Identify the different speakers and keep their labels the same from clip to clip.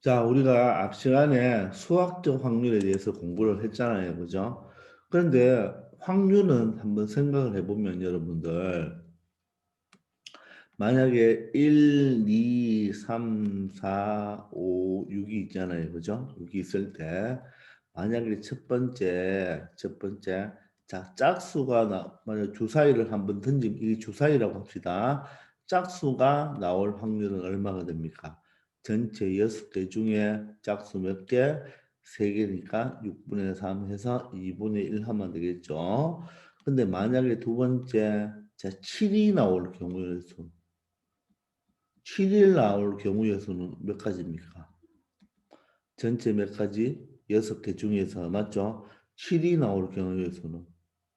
Speaker 1: 자, 우리가 앞 시간에 수학적 확률에 대해서 공부를 했잖아요. 그죠? 그런데 확률은 한번 생각을 해보면 여러분들, 만약에 1, 2, 3, 4, 5, 6이 있잖아요. 그죠? 6이 있을 때, 만약에 첫 번째, 자, 짝수가 만약 주사위를 한번 던지면, 이게 주사위라고 합시다. 짝수가 나올 확률은 얼마가 됩니까? 전체 6개 중에 짝수 몇 개? 3개니까 6분의 3 해서 2분의 1 하면 되겠죠. 근데 만약에 두 번째, 자, 7이 나올 경우의 수. 7일 나올 경우의 수는 몇 가지입니까? 전체 몇 가지? 6개 중에서 맞죠? 7이 나올 경우의 수는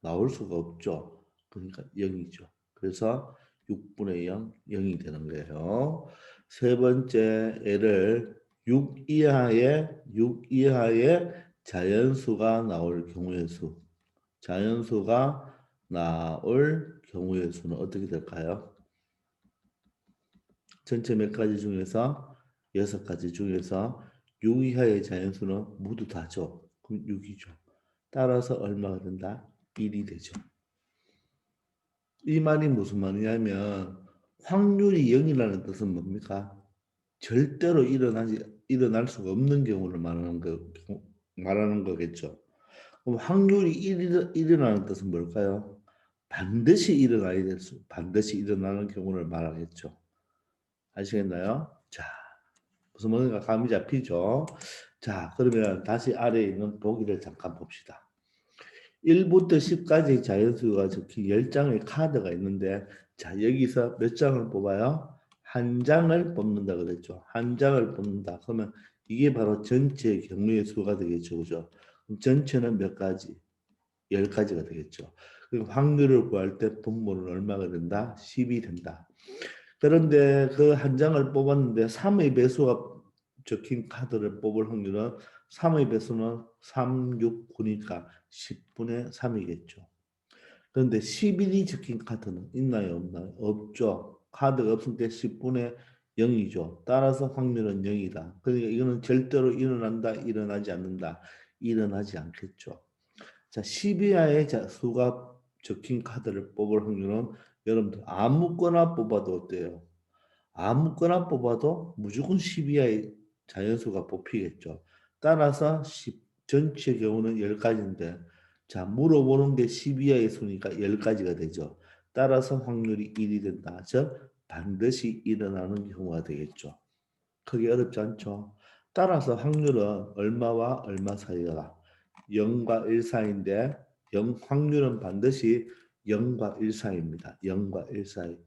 Speaker 1: 나올 수가 없죠. 그러니까 0이죠. 그래서 6분의 0, 0이 되는 거예요. 세 번째 애를 6 이하의 자연수가 나올 경우의 수. 자연수가 나올 경우의 수는 어떻게 될까요? 전체 몇 가지 중에서 6가지 중에서 6 이하의 자연수는 모두 다죠. 그럼 6이죠. 따라서 얼마가 된다? 1이 되죠. 이 말이 무슨 말이냐면 확률이 0이라는 뜻은 뭡니까? 절대로 일어날 수가 없는 경우를 말하는 거겠죠. 그럼 확률이 1이라는 뜻은 뭘까요? 반드시 일어나는 경우를 말하겠죠. 아시겠나요? 자, 무슨 뭔가 감이 잡히죠? 자, 그러면 다시 아래에 있는 보기를 잠깐 봅시다. 1부터 10까지 자연수가 적힌 10장의 카드가 있는데, 자, 여기서 몇 장을 뽑아요? 한 장을 뽑는다 그랬죠. 한 장을 뽑는다. 그러면 이게 바로 전체 경우의 수가 되겠죠. 그죠? 그럼 전체는 몇 가지? 10가지가 되겠죠. 그럼 확률을 구할 때 분모는 얼마가 된다? 10이 된다. 그런데 그 한 장을 뽑았는데 3의 배수가 적힌 카드를 뽑을 확률은 3의 배수는 3, 6, 9니까 10분의 3이겠죠. 그런데 11이 적힌 카드는 있나요, 없나요? 없죠. 카드가 없을 때 10분의 0이죠. 따라서 확률은 0이다. 그러니까 이거는 절대로 일어난다, 일어나지 않는다. 일어나지 않겠죠. 자, 12하의 수가 적힌 카드를 뽑을 확률은 여러분들 아무거나 뽑아도 어때요? 아무거나 뽑아도 무조건 12하의 자연수가 뽑히겠죠. 따라서 전체 경우는 10가지인데 자, 물어보는 게 12하의 수니까 10가지가 되죠. 따라서 확률이 1이 된다. 즉 반드시 일어나는 경우가 되겠죠. 크게 어렵지 않죠. 따라서 확률은 얼마와 얼마 사이가 0과 1 사이인데 확률은 반드시 0과 1 사이입니다. 0과 1 사이.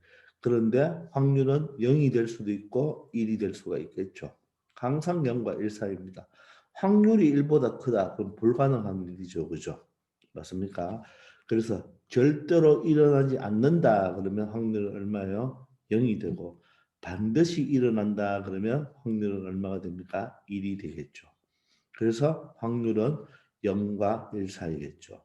Speaker 1: 그런데 확률은 0이 될 수도 있고 1이 될 수가 있겠죠. 항상 0과 1 사이입니다. 확률이 1보다 크다. 그럼 불가능한 일이죠. 그죠? 맞습니까? 그래서 절대로 일어나지 않는다. 그러면 확률은 얼마예요? 0이 되고 반드시 일어난다. 그러면 확률은 얼마가 됩니까? 1이 되겠죠. 그래서 확률은 0과 1 사이겠죠.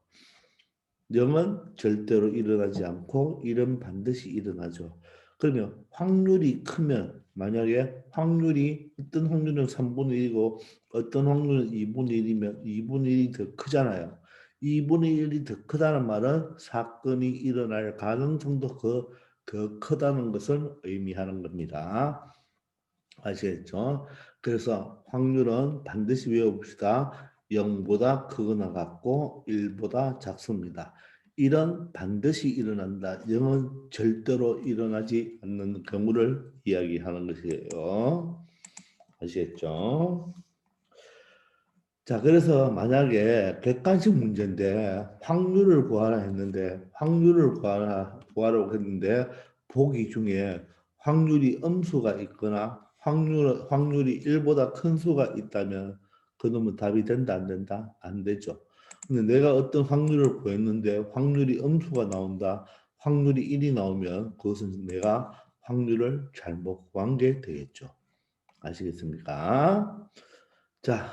Speaker 1: 0은 절대로 일어나지 않고 1은 반드시 일어나죠. 그러면 확률이 크면 만약에 어떤 확률은 3분의 1이고 어떤 확률은 2분의 1이면 2분의 1이 더 크잖아요. 2분의 1이 더 크다는 말은 사건이 일어날 가능성도 더 크다는 것을 의미하는 겁니다. 아시겠죠? 그래서 확률은 반드시 외워봅시다. 0보다 크거나 같고 1보다 작습니다. 이런 반드시 일어난다. 0은 절대로 일어나지 않는 경우를 이야기하는 것이에요. 아시겠죠? 자, 그래서 만약에 객관식 문제인데 구하라고 했는데 보기 중에 확률이 음수가 있거나 확률이 1보다 큰 수가 있다면 그놈은 답이 된다, 안 된다? 안 되죠. 근데 내가 어떤 확률을 구했는데 확률이 음수가 나온다, 확률이 1이 나오면 그것은 내가 확률을 잘못 구한 게 되겠죠. 아시겠습니까? 자,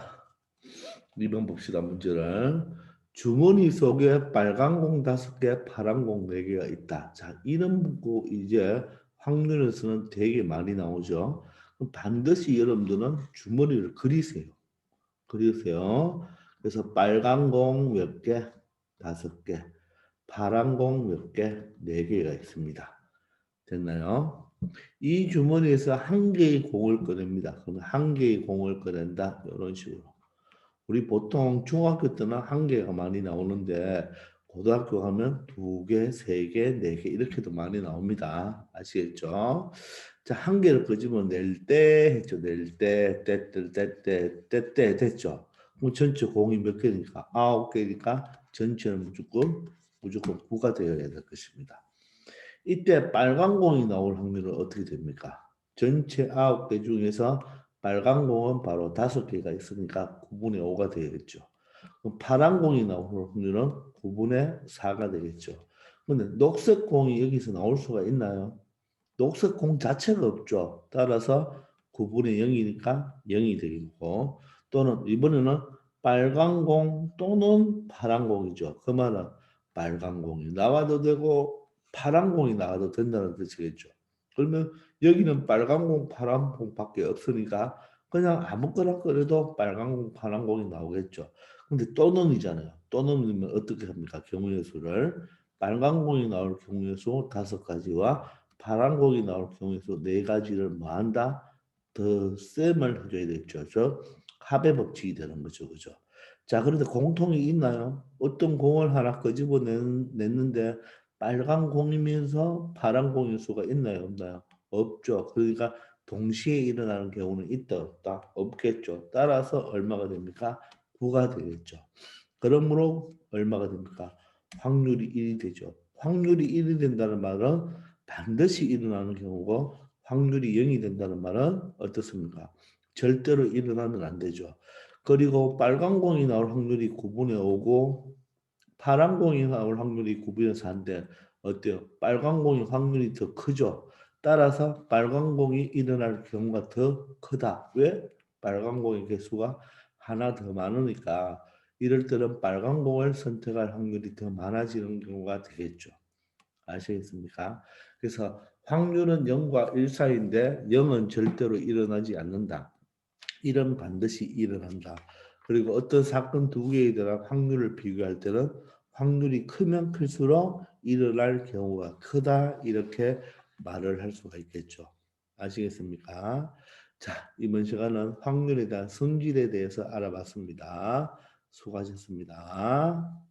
Speaker 1: 2번 봅시다. 문제를. 주머니 속에 빨간 공 5개, 파란 공 4개가 있다. 자, 이런 문구 이제 확률에서는 되게 많이 나오죠. 그럼 반드시 여러분들은 주머니를 그리세요. 그리세요. 그래서 빨간 공 몇 개? 5개. 파란 공 몇 개? 4개가 있습니다. 됐나요? 이 주머니에서 한 개의 공을 꺼냅니다. 그럼 한 개의 공을 꺼낸다. 이런 식으로. 우리 보통 중학교 때는 한 개가 많이 나오는데 고등학교 가면 2개, 3개, 4개 이렇게도 많이 나옵니다. 아시겠죠? 자, 한 개를 끄집어낼 때 했죠. 낼 때, 때 됐죠. 그럼 전체 공이 몇 개니까? 9개니까 전체는 무조건 9가 되어야 될 것입니다. 이때 빨간 공이 나올 확률은 어떻게 됩니까? 전체 9개 중에서 빨간 공은 바로 5개가 있으니까 9분의 5가 되겠죠. 그럼 파란 공이 나올 확률은 9분의 4가 되겠죠. 근데 녹색 공이 여기서 나올 수가 있나요? 녹색 공 자체가 없죠. 따라서 9분의 0이니까 0이 되겠고, 또는 이번에는 빨간 공 또는 파란 공이죠. 그 말은 빨간 공이 나와도 되고 파란 공이 나와도 된다는 뜻이겠죠. 그러면 여기는 빨간 공, 파란 공밖에 없으니까 그냥 아무거나 꺼내도 빨간 공, 파란 공이 나오겠죠. 근데 또는이잖아요. 또는이면 어떻게 합니까? 경우의 수를 빨간 공이 나올 경우의 수 5가지와 파란 공이 나올 경우에 수 4가지를 뭐 한다? 더 셈을 해줘야 되겠죠. 저 합의 법칙이 되는 거죠. 그죠? 자, 그런데 공통이 있나요? 어떤 공을 하나 끄집어냈는데 빨간 공이면서 파란 공일 수가 있나요? 없나요? 없죠. 그러니까 동시에 일어나는 경우는 있다 없다? 없겠죠. 따라서 얼마가 됩니까? 9가 되겠죠. 그러므로 얼마가 됩니까? 확률이 1이 되죠. 확률이 1이 된다는 말은 반드시 일어나는 경우고 확률이 0이 된다는 말은 어떻습니까? 절대로 일어나면 안 되죠. 그리고 빨간 공이 나올 확률이 9분의 5고 파란 공이 나올 확률이 9분의 4인데 어때요? 빨간 공의 확률이 더 크죠. 따라서 빨간 공이 일어날 경우가 더 크다. 왜? 빨간 공의 개수가 하나 더 많으니까 이럴 때는 빨간 공을 선택할 확률이 더 많아지는 경우가 되겠죠. 아시겠습니까? 그래서 확률은 0과 1 사이인데 0은 절대로 일어나지 않는다. 1은 반드시 일어난다. 그리고 어떤 사건 2개에 대한 확률을 비교할 때는 확률이 크면 클수록 일어날 경우가 크다. 이렇게 말을 할 수가 있겠죠. 아시겠습니까? 자, 이번 시간은 확률에 대한 성질에 대해서 알아봤습니다. 수고하셨습니다.